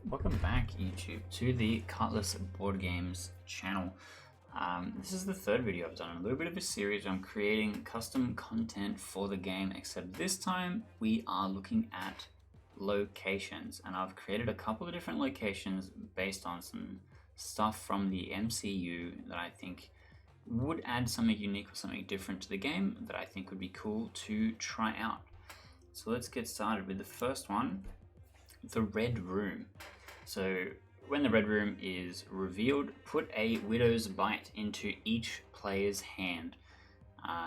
Welcome back, YouTube, to the Cutlass Board Games channel. This is the third video I've done, a little bit of a series where I'm creating custom content for the game, except this time we are looking at locations, and I've created a couple of different locations based on some stuff from the MCU that I think would add something unique or something different to the game that I think would be cool to try out. So let's get started with the first one, the Red Room. So when the Red Room is revealed, put a Widow's Bite into each player's hand.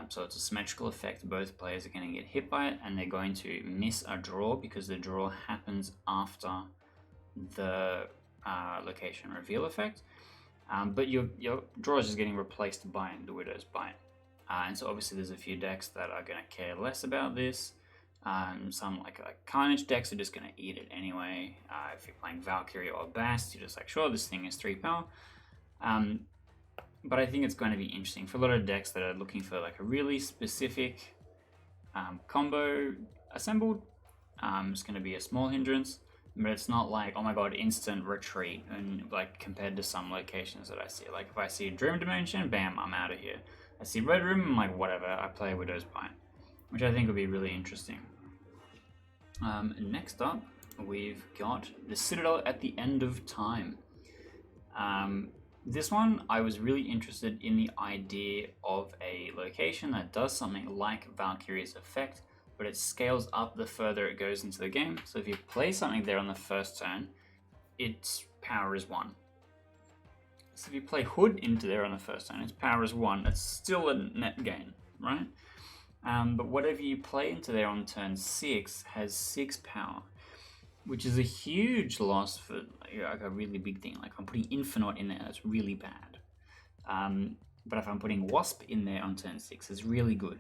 So it's a symmetrical effect. Both players are going to get hit by it, and they're going to miss a draw because the draw happens after the location reveal effect. But your draw is just getting replaced by the Widow's Bite. And so obviously there's a few decks that are going to care less about this. Some like Carnage decks are just going to eat it anyway. If you're playing Valkyrie or Bast, you're just like, sure, this thing is 3 power. But I think it's going to be interesting for a lot of decks that are looking for like a really specific combo assembled. It's going to be a small hindrance, but it's not like, oh my god, instant retreat, and like compared to some locations that I see. Like if I see Dream Dimension, bam, I'm out of here. I see Red Room, I'm like, whatever, I play Widow's Bite, which I think would be really interesting. Next up, we've got the Citadel at the End of Time. This one, I was really interested in the idea of a location that does something like Valkyrie's effect, but it scales up the further it goes into the game. So if you play something there on the first turn, its power is 1. So if you play Hood into there on the first turn, its power is 1. It's still a net gain, right? But whatever you play into there on turn 6 has 6 power, which is a huge loss for like a really big thing. Like if I'm putting Infinite in there, that's really bad. But if I'm putting Wasp in there on turn 6, it's really good.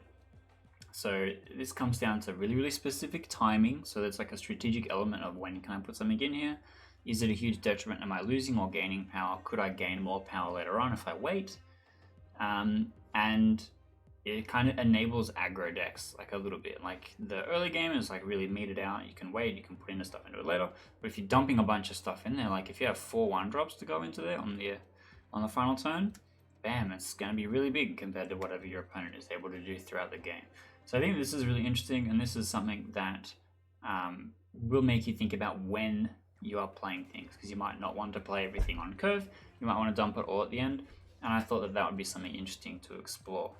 So this comes down to really, really specific timing. So there's like a strategic element of when can I put something in here? Is it a huge detriment? Am I losing or gaining power? Could I gain more power later on if I wait? And it kind of enables aggro decks like a little bit. Like the early game is like really metered out. You can wait, you can put in the stuff into it later. But if you're dumping a bunch of stuff in there, like if you have 4 1-drops to go into there on the final turn, bam, it's going to be really big compared to whatever your opponent is able to do throughout the game. So I think this is really interesting, and this is something that will make you think about when you are playing things, because you might not want to play everything on curve. You might want to dump it all at the end, and I thought that that would be something interesting to explore.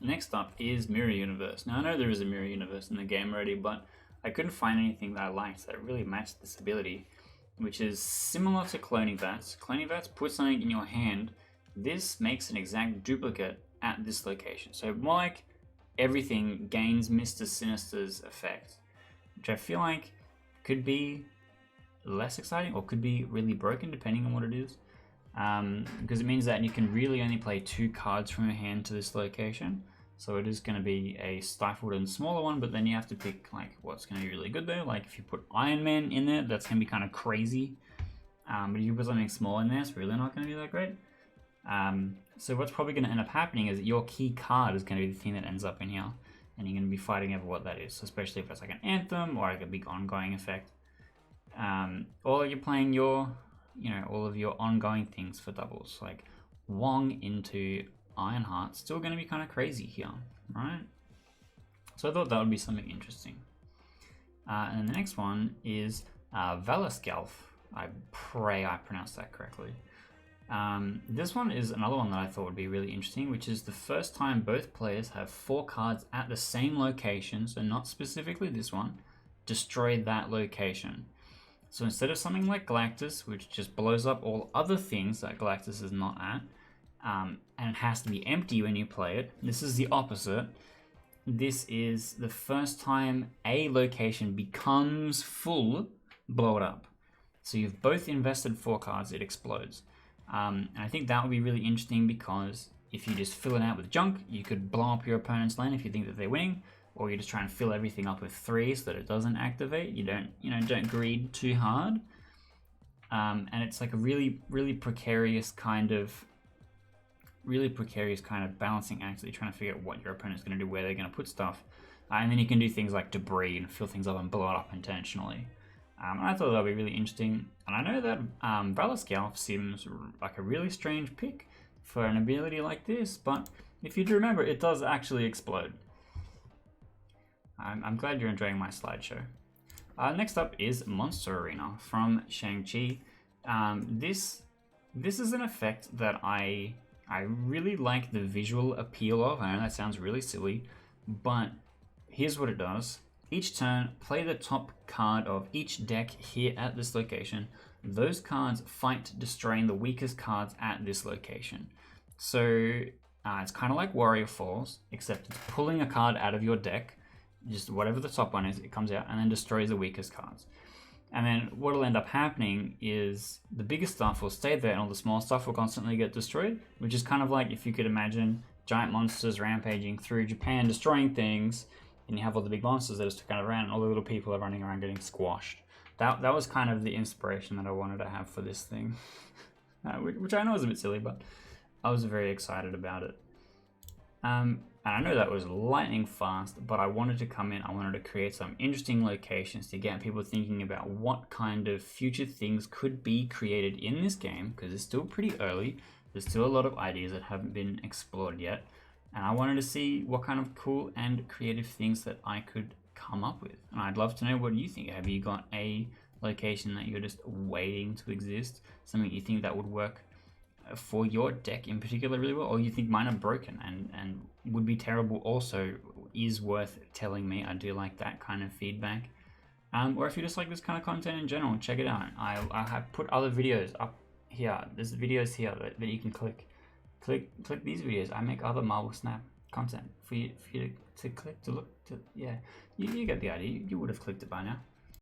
Next up is Mirror Universe. Now I know there is a Mirror Universe in the game already, but I couldn't find anything that I liked that really matched this ability, which is similar to Cloning Vats. Cloning Vats put something in your hand. This makes an exact duplicate at this location. So more like everything gains Mr. Sinister's effect, which I feel like could be less exciting or could be really broken depending on what it is. Because it means that you can really only play 2 cards from your hand to this location. So it is going to be a stifled and smaller one, but then you have to pick like what's going to be really good there. Like if you put Iron Man in there, that's going to be kind of crazy. But if you put something small in there, it's really not going to be that great. So what's probably going to end up happening is that your key card is going to be the thing that ends up in here, and you're going to be fighting over what that is. So especially if it's like an Anthem or like a big ongoing effect. Or you're playing your, all of your ongoing things for doubles, like Wong into Ironheart, still going to be kind of crazy here, right? So I thought that would be something interesting. And then the next one is Valaskalf. I pray I pronounced that correctly. This one is another one that I thought would be really interesting, which is the first time both players have 4 cards at the same location, so not specifically this one, destroy that location. So instead of something like Galactus, which just blows up all other things that Galactus is not at, and it has to be empty when you play it, this is the opposite. This is the first time a location becomes full, blow it up. So you've both invested 4 cards, it explodes. And I think that would be really interesting, because if you just fill it out with junk, you could blow up your opponent's lane if you think that they're winning, or you just try and fill everything up with 3 so that it doesn't activate. You don't greed too hard. And it's like a really, really precarious kind of balancing act, that you're trying to figure out what your opponent's going to do, where they're going to put stuff. And then you can do things like debris and fill things up and blow it up intentionally. And I thought that would be really interesting. And I know that Valor seems like a really strange pick for an ability like this, but if you do remember, it does actually explode. I'm glad you're enjoying my slideshow. Next up is Monster Arena from Shang-Chi. This is an effect that I really like the visual appeal of. I know that sounds really silly, but here's what it does. Each turn, play the top card of each deck here at this location. Those cards fight destroying the weakest cards at this location. So it's kind of like Warrior Falls, except it's pulling a card out of your deck, just whatever the top one is, it comes out and then destroys the weakest cards. And then what will end up happening is the biggest stuff will stay there and all the small stuff will constantly get destroyed, which is kind of like if you could imagine giant monsters rampaging through Japan, destroying things, and you have all the big monsters that are sticking around and all the little people are running around getting squashed. That was kind of the inspiration that I wanted to have for this thing, which I know is a bit silly, but I was very excited about it. And I know that was lightning fast, but I wanted to come in, I wanted to create some interesting locations to get people thinking about what kind of future things could be created in this game, because it's still pretty early. There's still a lot of ideas that haven't been explored yet. And I wanted to see what kind of cool and creative things that I could come up with. And I'd love to know what you think. Have you got a location that you're just waiting to exist? Something you think that would work for your deck in particular really well, or you think mine are broken and would be terrible also is worth telling me. I do like that kind of feedback. Or if you just like this kind of content in general, check it out. I have put other videos up here. There's videos here that you can click these videos. I make other Marvel Snap content for you to click, to look, to, yeah. You get the idea. You would have clicked it by now.